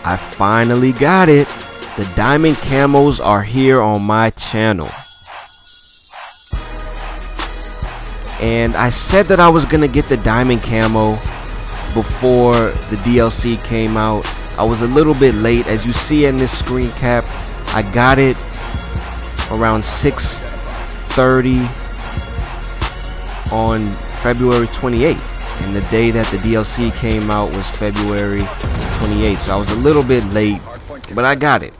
I finally got it. The diamond camos are here on my channel. And I said that I was gonna get the diamond camo before the DLC came out. I was a little bit late. As you see in this screen cap, I got it around 6:30 on February 28th. And the day that the DLC came out was February 28th. So I was a little bit late, but I got it.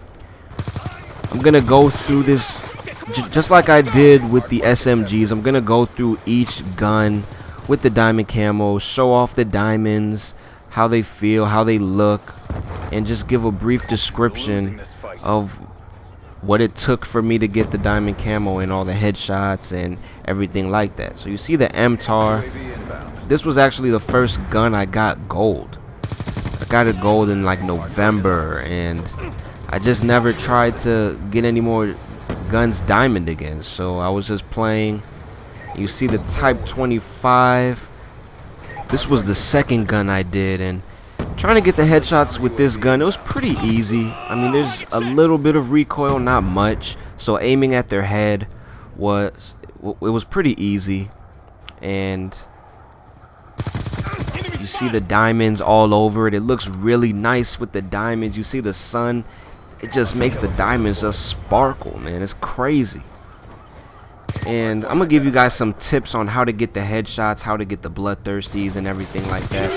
I'm gonna go through this just like I did with the SMGs. I'm gonna go through each gun with the diamond camo, show off the diamonds, how they feel, how they look, and just give a brief description of what it took for me to get the diamond camo and all the headshots and everything like that. So you see the MTAR. This was actually the first gun I got gold. I got it gold in like November, and I just never tried to get any more guns diamond again. So I was just playing. You see the Type 25. This was the second gun I did, and trying to get the headshots with this gun, it was pretty easy. I mean, there's a little bit of recoil, not much. So aiming at their head was pretty easy. And you see the diamonds all over it. It looks really nice with the diamonds. You see the sun. It just makes the diamonds just sparkle, man. It's crazy. And I'm gonna give you guys some tips on how to get the headshots, how to get the bloodthirsties and everything like that.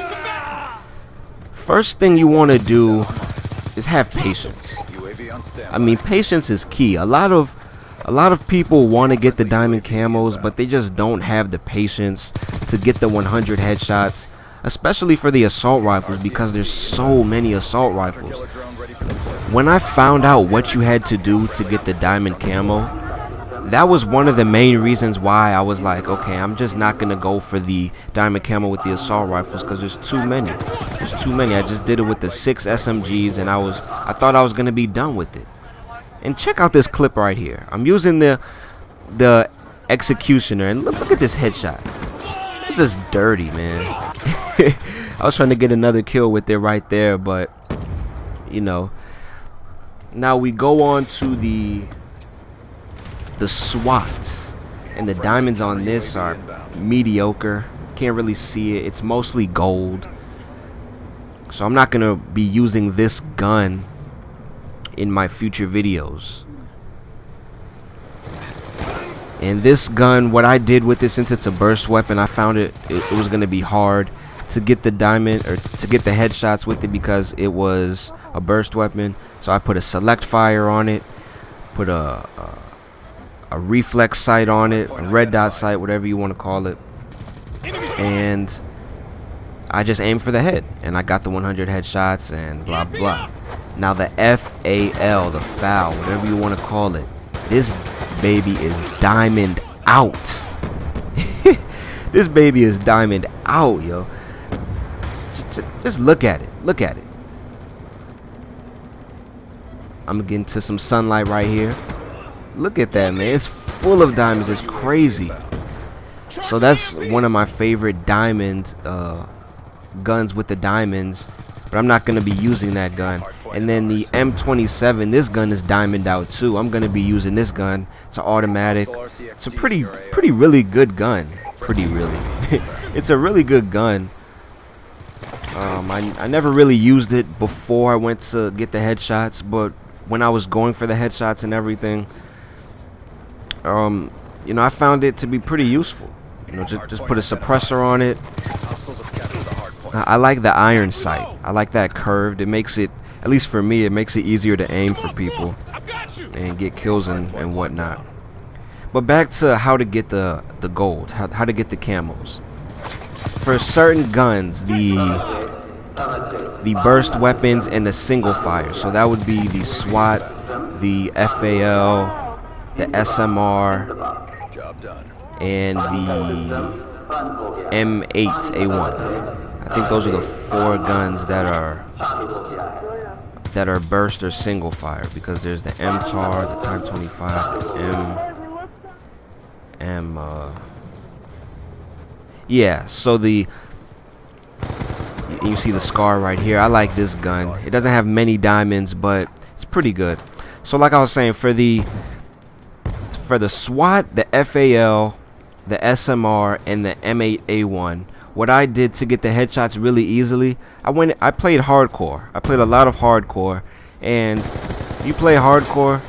First thing you want to do is have patience. I mean, patience is key. A lot of people want to get the diamond camos, but they just don't have the patience to get the 100 headshots, especially for the assault rifles, because there's so many assault rifles. When I found out what you had to do to get the diamond camo, that was one of the main reasons why I was like, okay, I'm just not gonna go for the diamond camo with the assault rifles, because there's too many. There's too many. I just did it with the 6 SMGs, and I thought I was gonna be done with it. And check out this clip right here. I'm using the executioner, and look at this headshot. It's just dirty, man. I was trying to get another kill with it right there, but you know. Now we go on to the SWAT, and the diamonds on this are mediocre. Can't really see it. It's mostly gold, so I'm not gonna be using this gun in my future videos. And this gun, what I did with it, since it's a burst weapon, I found it was gonna be hard to get the diamond or to get the headshots with it because it was a burst weapon. So I put a select fire on it, put a reflex sight on it, a red dot sight, whatever you want to call it, and I just aimed for the head, and I got the 100 headshots and blah blah. Now the FAL, the foul, whatever you want to call it, this baby is diamond out. This baby is diamond out, yo. Just look at it. Look at it. I'm gonna get into some sunlight right here. Look at that, man. It's full of diamonds. It's crazy. So that's one of my favorite diamond guns with the diamonds, but I'm not gonna be using that gun. And then the M27, this gun is diamond out too. I'm gonna be using this gun. It's an automatic. It's a pretty really good gun. Pretty really. It's a really good gun. I never really used it before I went to get the headshots, but when I was going for the headshots and everything, you know, I found it to be pretty useful. You know, just put a suppressor on it. I like the iron sight. I like that curved. It makes it, at least for me, it makes it easier to aim for people and get kills and whatnot. But back to how to get the gold, how to get the camos. For certain guns, the burst weapons and the single fire. So that would be the SWAT, the FAL, the SMR, and the M8A1. I think those are the 4 guns that are burst or single fire, because there's the MTAR, the Type 25, the yeah. So And you see the scar right here. I like this gun. It doesn't have many diamonds, but it's pretty good. So like I was saying, for the SWAT, the FAL, the SMR, and the M8A1, what I did to get the headshots really easily, I played hardcore. I played a lot of hardcore, and you play hardcore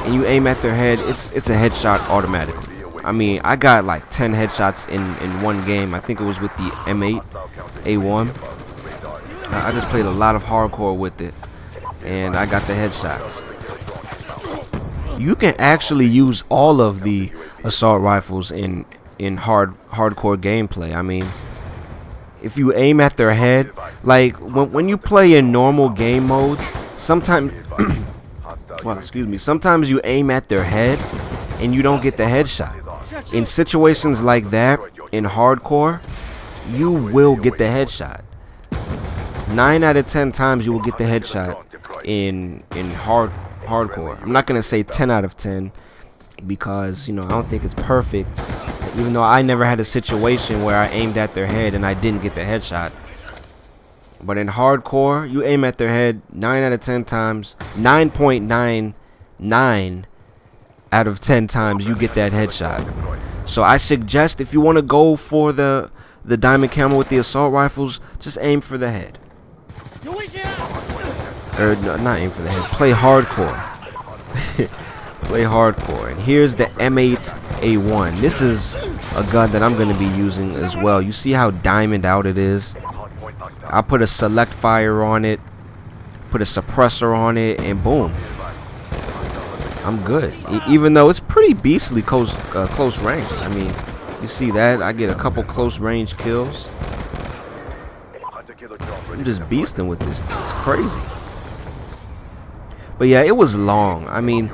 and you aim at their head, it's a headshot automatically. I mean, I got like 10 headshots in one game. I think it was with the M8A1. I just played a lot of hardcore with it, and I got the headshots. You can actually use all of the assault rifles in hardcore gameplay. I mean, if you aim at their head, like when you play in normal game modes, sometimes sometimes you aim at their head and you don't get the headshot. In situations like that, in hardcore, you will get the headshot. 9 out of 10 times you will get the headshot in hardcore. I'm not gonna say 10 out of 10 because, you know, I don't think it's perfect. Even though I never had a situation where I aimed at their head and I didn't get the headshot. But in hardcore, you aim at their head 9 out of 10 times, 9.99 out of 10 times you get that headshot. So I suggest, if you want to go for the diamond camo with the assault rifles, just aim for the head. Or no, not aim for the head. Play hardcore. Play hardcore. And here's the M8A1. This is a gun that I'm going to be using as well. You see how diamond out it is? I'll put a select fire on it, put a suppressor on it, and boom, I'm good. Even though it's pretty beastly close range. I mean, you see that? I get a couple close range kills. I'm just beasting with this thing. It's crazy. But yeah, it was long. I mean,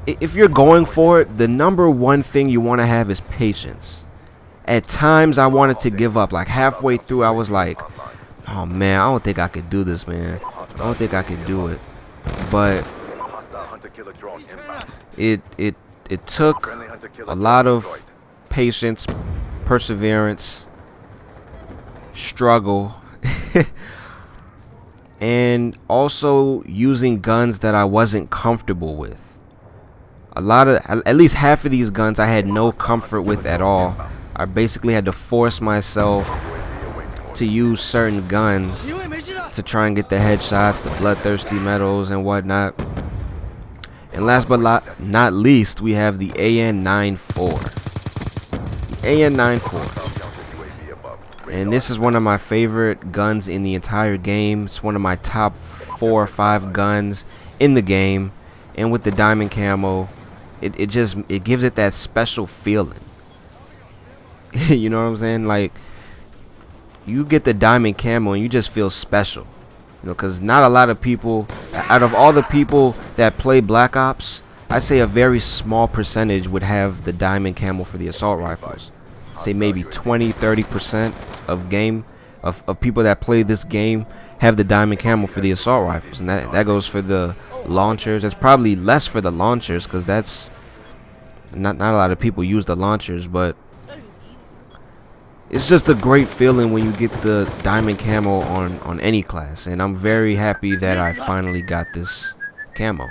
if you're going for it, the #1 thing you want to have is patience. At times, I wanted to give up. Like halfway through, I was like, oh man, I don't think I could do this, man. I don't think I could do it. But it took a lot of patience, perseverance, struggle, and also using guns that I wasn't comfortable with. At least half of these guns I had no comfort with at all. I basically had to force myself to use certain guns to try and get the headshots, the bloodthirsty medals and whatnot. And last but not least, we have the AN-94. The AN-94. And this is one of my favorite guns in the entire game. It's one of my top 4 or 5 guns in the game. And with the diamond camo, it gives it that special feeling. You know what I'm saying? Like, you get the diamond camo and you just feel special. You know, because not a lot of people, out of all the people that play Black Ops, I say a very small percentage would have the diamond camo for the assault rifles. Say maybe 20-30% of people that play this game have the diamond camo for the assault rifles, and that goes for the launchers. It's probably less for the launchers because that's not a lot of people use the launchers, but it's just a great feeling when you get the diamond camo on any class, and I'm very happy that I finally got this camo.